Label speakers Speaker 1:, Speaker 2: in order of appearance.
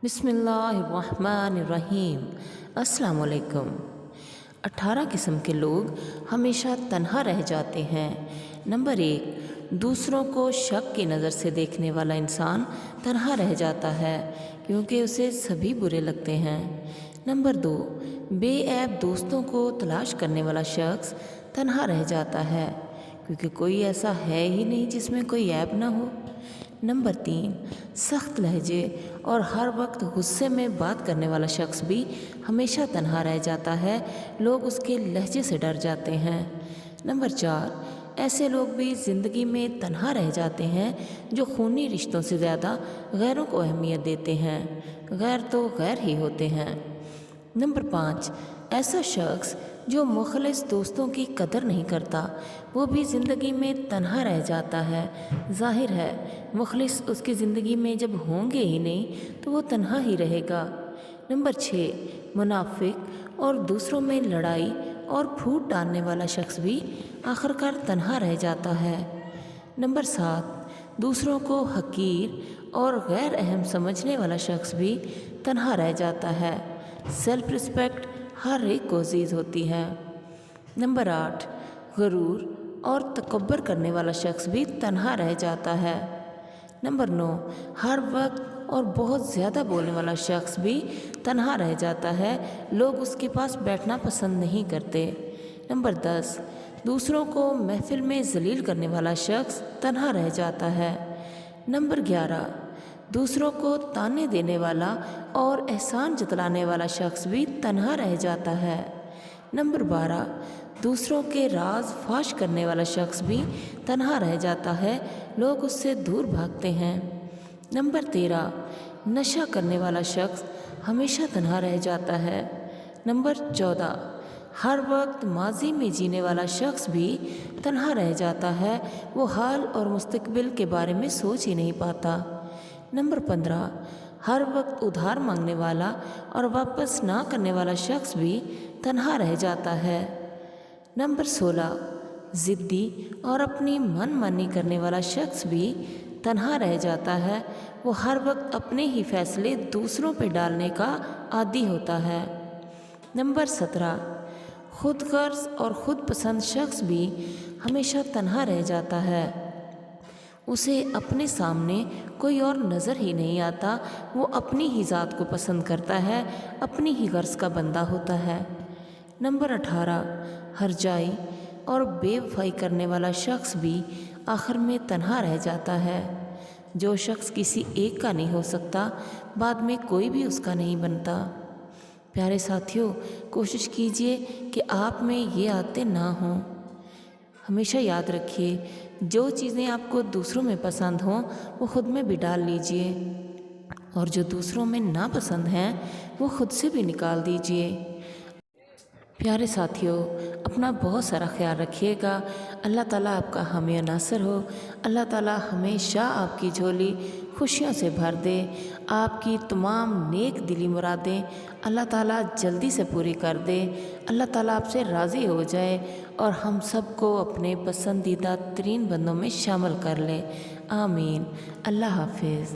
Speaker 1: بسم اللہ الرحمن الرحیم۔ السلام علیکم۔ 18 قسم کے لوگ ہمیشہ تنہا رہ جاتے ہیں۔ نمبر 1، دوسروں کو شک کی نظر سے دیکھنے والا انسان تنہا رہ جاتا ہے کیونکہ اسے سبھی برے لگتے ہیں۔ نمبر 2، بے عیب دوستوں کو تلاش کرنے والا شخص تنہا رہ جاتا ہے کیونکہ کوئی ایسا ہے ہی نہیں جس میں کوئی عیب نہ ہو۔ نمبر 3، سخت لہجے اور ہر وقت غصے میں بات کرنے والا شخص بھی ہمیشہ تنہا رہ جاتا ہے، لوگ اس کے لہجے سے ڈر جاتے ہیں۔ نمبر 4، ایسے لوگ بھی زندگی میں تنہا رہ جاتے ہیں جو خونی رشتوں سے زیادہ غیروں کو اہمیت دیتے ہیں، غیر تو غیر ہی ہوتے ہیں۔ نمبر 5، ایسا شخص جو مخلص دوستوں کی قدر نہیں کرتا وہ بھی زندگی میں تنہا رہ جاتا ہے۔ ظاہر ہے مخلص اس کی زندگی میں جب ہوں گے ہی نہیں تو وہ تنہا ہی رہے گا۔ نمبر 6، منافق اور دوسروں میں لڑائی اور پھوٹ ڈالنے والا شخص بھی آخرکار تنہا رہ جاتا ہے۔ نمبر 7، دوسروں کو حقیر اور غیر اہم سمجھنے والا شخص بھی تنہا رہ جاتا ہے۔ سیلف رسپیکٹ ہر ایک کو عزیز ہوتی ہے۔ نمبر 8، غرور اور تکبر کرنے والا شخص بھی تنہا رہ جاتا ہے۔ نمبر 9، ہر وقت اور بہت زیادہ بولنے والا شخص بھی تنہا رہ جاتا ہے، لوگ اس کے پاس بیٹھنا پسند نہیں کرتے۔ نمبر 10، دوسروں کو محفل میں ذلیل کرنے والا شخص تنہا رہ جاتا ہے۔ نمبر 11، دوسروں کو تانے دینے والا اور احسان جتلانے والا شخص بھی تنہا رہ جاتا ہے۔ نمبر 12، دوسروں کے راز فاش کرنے والا شخص بھی تنہا رہ جاتا ہے، لوگ اس سے دور بھاگتے ہیں۔ نمبر 13، نشہ کرنے والا شخص ہمیشہ تنہا رہ جاتا ہے۔ نمبر 14، ہر وقت ماضی میں جینے والا شخص بھی تنہا رہ جاتا ہے، وہ حال اور مستقبل کے بارے میں سوچ ہی نہیں پاتا۔ نمبر 15، ہر وقت ادھار مانگنے والا اور واپس نہ کرنے والا شخص بھی تنہا رہ جاتا ہے۔ نمبر 16، ضدی اور اپنی من مانی کرنے والا شخص بھی تنہا رہ جاتا ہے، وہ ہر وقت اپنے ہی فیصلے دوسروں پہ ڈالنے کا عادی ہوتا ہے۔ نمبر 17، خود غرض اور خود پسند شخص بھی ہمیشہ تنہا رہ جاتا ہے، اسے اپنے سامنے کوئی اور نظر ہی نہیں آتا، وہ اپنی ہی ذات کو پسند کرتا ہے، اپنی ہی غرض کا بندہ ہوتا ہے۔ نمبر 18، ہرجائی اور بے وفائی کرنے والا شخص بھی آخر میں تنہا رہ جاتا ہے۔ جو شخص کسی ایک کا نہیں ہو سکتا بعد میں کوئی بھی اس کا نہیں بنتا۔ پیارے ساتھیوں، کوشش کیجئے کہ آپ میں یہ عادتیں نہ ہوں۔ ہمیشہ یاد رکھیے جو چیزیں آپ کو دوسروں میں پسند ہوں وہ خود میں بھی ڈال لیجئے، اور جو دوسروں میں ناپسند ہیں وہ خود سے بھی نکال دیجئے۔ پیارے ساتھیوں، اپنا بہت سارا خیال رکھیے گا۔ اللہ تعالیٰ آپ کا حامی و ناصر ہو۔ اللہ تعالیٰ ہمیشہ آپ کی جھولی خوشیوں سے بھر دے۔ آپ کی تمام نیک دلی مرادیں اللہ تعالیٰ جلدی سے پوری کر دے۔ اللہ تعالیٰ آپ سے راضی ہو جائے اور ہم سب کو اپنے پسندیدہ ترین بندوں میں شامل کر لے۔ آمین۔ اللہ حافظ۔